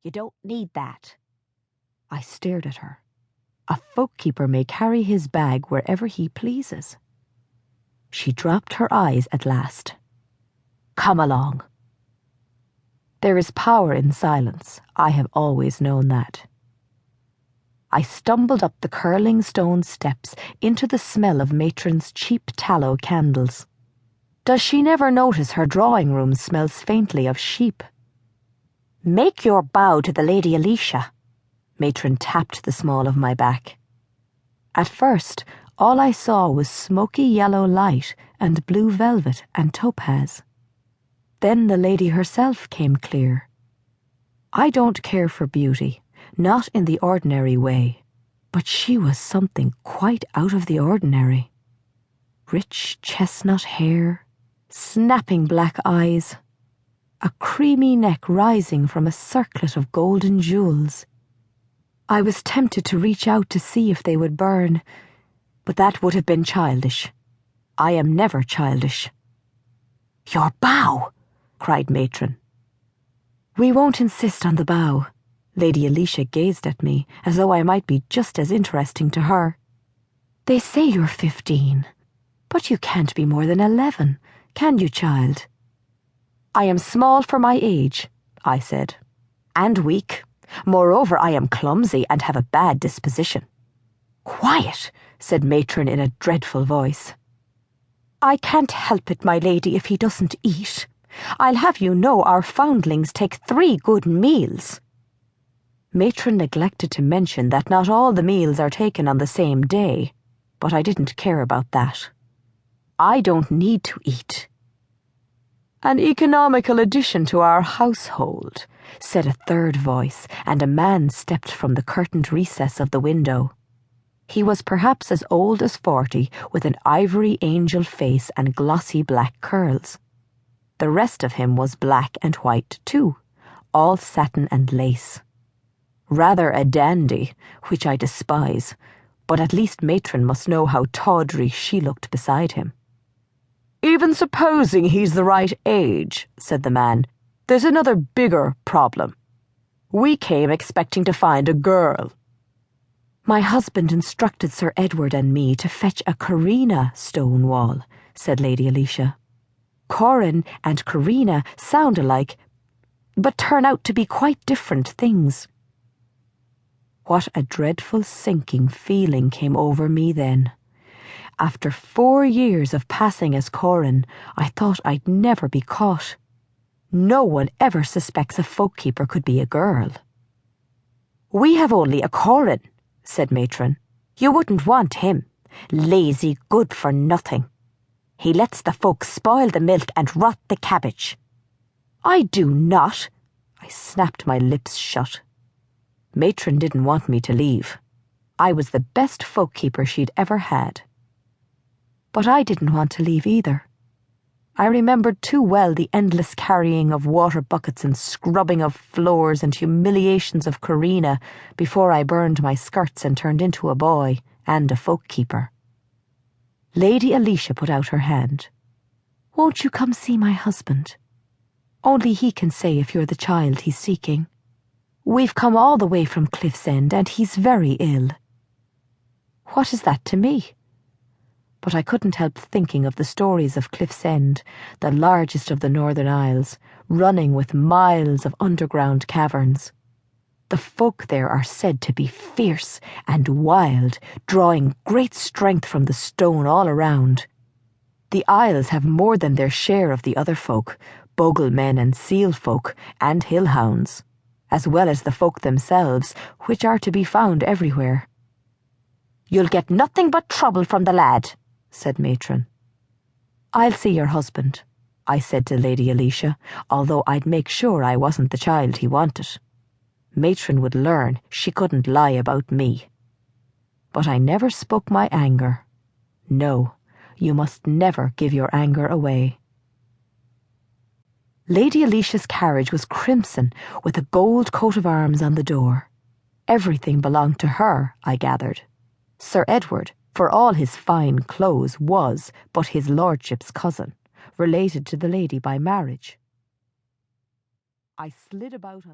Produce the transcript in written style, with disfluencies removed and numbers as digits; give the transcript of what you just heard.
You don't need that." I stared at her. A folkkeeper may carry his bag wherever he pleases. She dropped her eyes at last. "Come along." There is power in silence. I have always known that. I stumbled up the curling stone steps into the smell of Matron's cheap tallow candles. Does she never notice her drawing room smells faintly of sheep? "Make your bow to the Lady Alicia." Matron tapped the small of my back. At first, all I saw was smoky yellow light and blue velvet and topaz. Then the lady herself came clear. I don't care for beauty, not in the ordinary way, but she was something quite out of the ordinary. Rich chestnut hair, snapping black eyes, a creamy neck rising from a circlet of golden jewels. I was tempted to reach out to see if they would burn, but that would have been childish. I am never childish. "Your bow!" cried Matron. "We won't insist on the bow." Lady Alicia gazed at me as though I might be just as interesting to her. "They say you're 15, but you can't be more than 11, can you, child?" "I am small for my age," I said, "and weak. Moreover, I am clumsy and have a bad disposition." "Quiet," said Matron in a dreadful voice. "I can't help it, my lady, if he doesn't eat. I'll have you know our foundlings take 3 good meals." Matron neglected to mention that not all the meals are taken on the same day, but I didn't care about that. I don't need to eat. "An economical addition to our household," said a third voice, and a man stepped from the curtained recess of the window. He was perhaps as old as 40, with an ivory angel face and glossy black curls. The rest of him was black and white too, all satin and lace. Rather a dandy, which I despise, but at least Matron must know how tawdry she looked beside him. "Even supposing he's the right age," said the man, "there's another bigger problem. We came expecting to find a girl." "My husband instructed Sir Edward and me to fetch a Corinna stone wall," said Lady Alicia. "Corin and Corinna sound alike, but turn out to be quite different things." What a dreadful sinking feeling came over me then. After 4 years of passing as Corin, I thought I'd never be caught. No one ever suspects a folkkeeper could be a girl. "We have only a Corin," said Matron. "You wouldn't want him. Lazy good-for-nothing. He lets the folks spoil the milk and rot the cabbage." "I do not." I snapped my lips shut. Matron didn't want me to leave. I was the best folkkeeper she'd ever had. But I didn't want to leave either. I remembered too well the endless carrying of water buckets and scrubbing of floors and humiliations of Corinna before I burned my skirts and turned into a boy and a folkkeeper. Lady Alicia put out her hand. "Won't you come see my husband? Only he can say if you're the child he's seeking. We've come all the way from Cliffsend, and he's very ill." What is that to me? But I couldn't help thinking of the stories of Cliffsend, the largest of the Northern Isles, running with miles of underground caverns. The folk there are said to be fierce and wild, drawing great strength from the stone all around. The Isles have more than their share of the other folk, boglemen and seal folk, and hillhounds, as well as the folk themselves, which are to be found everywhere. "You'll get nothing but trouble from the lad," said Matron. "I'll see your husband," I said to Lady Alicia, although I'd make sure I wasn't the child he wanted. Matron would learn she couldn't lie about me. But I never spoke my anger. No, you must never give your anger away. Lady Alicia's carriage was crimson, with a gold coat of arms on the door. Everything belonged to her, I gathered. Sir Edward, for all his fine clothes, was but his lordship's cousin, related to the lady by marriage. I slid about on the